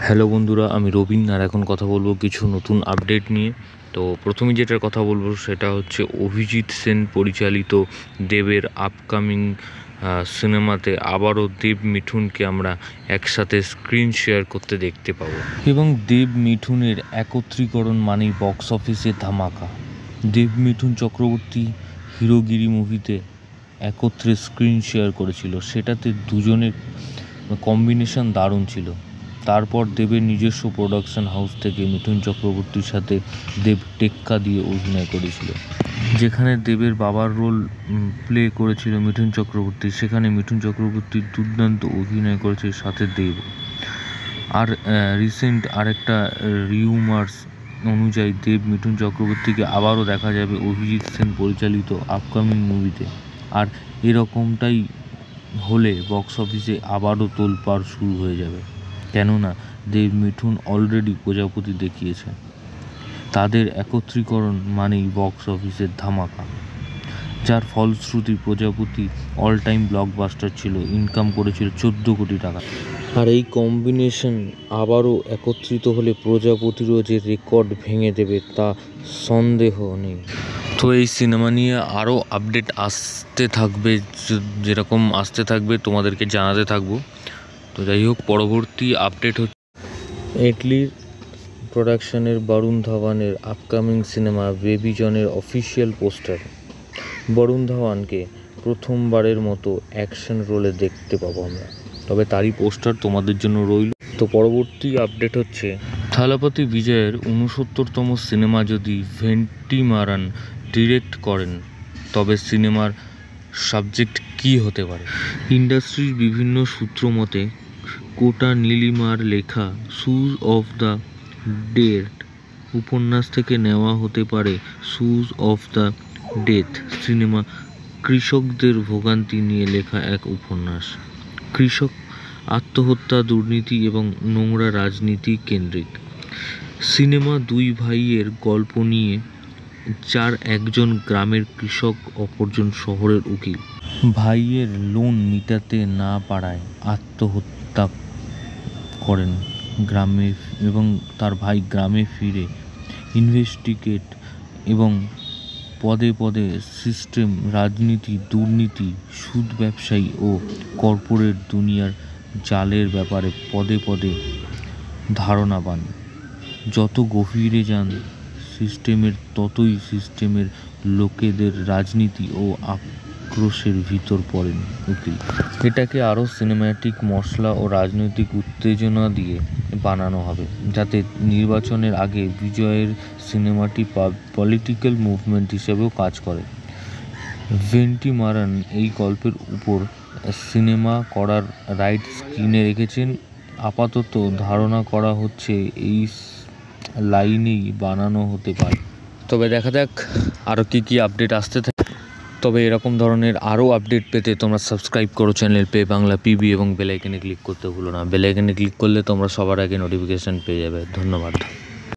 Hello বন্ধুরা, আমি রবিন আর এখন কথা বলবো কিছু নতুন আপডেট নিয়ে। তো প্রথমে যেটার কথা বলবো সেটা হচ্ছে অভিজিৎ সেন পরিচালিত দেবের আপকামিং সিনেমাতে আবারও দেব মিঠুনকে আমরা একসাথে স্ক্রিন শেয়ার করতে দেখতে পাবো এবং দেব মিঠুনের একত্রীকরণ মানেই বক্স অফিসে ধামাকা। দেব মিঠুন চক্রবর্তী হিরোগিরি মুভিতে একত্রে স্ক্রিন শেয়ার করেছিল, সেটাতে দুজনের কম্বিনেশন দারুণ ছিল। তারপর দেবের নিজস্ব প্রোডাকশন হাউস থেকে মিঠুন চক্রবর্তীর সাথে দেব টেক্কা দিয়ে অভিনয় করেছিল, যেখানে দেবের বাবার রোল প্লে করেছিল মিঠুন চক্রবর্তী। সেখানে মিঠুন চক্রবর্তীর দুর্দান্ত অভিনয় করেছে সাথে দেব। আর রিসেন্ট আরেকটা রিউমার্স অনুযায়ী দেব মিঠুন চক্রবর্তীকে আবারও দেখা যাবে অভিজিৎ সেন পরিচালিত আপকামিং মুভিতে। আর এরকমটাই হলে বক্স অফিসে আবারও তোলপাড় শুরু হয়ে যাবে, কেননা দেব মিঠুন অলরেডি প্রজাপতি দেখিয়েছে। তাদের একত্রীকরণ মানেই বক্স অফিসের ধামাকা, যার ফলশ্রুতি প্রজাপতি অল টাইম ব্লকবাস্টার ছিল, ইনকাম করেছিল 14 কোটি টাকা। আর এই কম্বিনেশন আবারও একত্রিত হলে প্রজাপতিরও যে রেকর্ড ভেঙে দেবে তা সন্দেহ নেই। তো এই সিনেমা নিয়ে আরও আপডেট আসতে থাকবে, যেরকম আসতে থাকবে তোমাদেরকে জানাতে থাকবো। তো যাই হোক, পরবর্তী আপডেট হচ্ছে এটলির প্রোডাকশনের বরুণ ধাওয়ানের আপকামিং সিনেমা বেবি জনের অফিসিয়াল পোস্টার। বরুণ ধাওয়ানকে প্রথমবারের মতো অ্যাকশন রোলে দেখতে পাবো আমরা, তবে তারই পোস্টার তোমাদের জন্য রইল। তো পরবর্তী আপডেট হচ্ছে থালাপতি বিজয়ের 69তম সিনেমা যদি ভেন্টিমারান ডিরেক্ট করেন, তবে সিনেমার সাবজেক্ট কী হতে পারে? ইন্ডাস্ট্রির বিভিন্ন সূত্র মতে কোটা নীলিমার লেখা শুজ অফ দ্য ডেড উপন্যাস থেকে নেওয়া হতে পারে shoes of the death cinema. কৃষকদের ভোগান্তি নিয়ে লেখা এক উপন্যাস। কৃষক আত্মহত্যা, দুর্নীতি এবং নোংরা রাজনীতি কেন্দ্রিক সিনেমা। দুই ভাইয়ের গল্প নিয়ে, যার একজন গ্রামের কৃষক, অপরজন শহরের উকিল। ভাইয়ের লোন মিটাতে না পারায় আত্মহত্যা করেন গ্রামে, এবং তার ভাই গ্রামে ফিরে ইনভেস্টিগেট এবং পদে পদে সিস্টেম, রাজনীতি, দুর্নীতি, সুদ ব্যবসায়ী ও কর্পোরেট দুনিয়ার জালের ব্যাপারে পদে পদে ধারণা পান। যত গভীরে যান সিস্টেমের, ততই সিস্টেমের লোকেদের রাজনীতি ও আক্রোশের ভিতর পড়েন উকিল। এটাকে আরও সিনেম্যাটিক মশলা ও রাজনৈতিক উত্তেজনা দিয়ে বানানো হবে, যাতে নির্বাচনের আগে বিজয়ের সিনেমাটি পলিটিক্যাল মুভমেন্ট হিসেবেও কাজ করে। ভেন্টিমারান এই গল্পের উপর সিনেমা করার রাইটস কিনে রেখেছেন। আপাতত ধারণা করা হচ্ছে এই লাইনেই বানানো হতে পারে, তবে দেখা যাক আরও কী আপডেট আসতে থাকে। তবে এরকম ধরনের আরও আপডেট পেতে তোমরা সাবস্ক্রাইব করো চ্যানেল পে বাংলা পিবি এবং বেল আইকনে ক্লিক করতে ভুলো না। বেল আইকনে ক্লিক করলে তোমরা সবার আগে নোটিফিকেশান পেয়ে যাবে। ধন্যবাদ।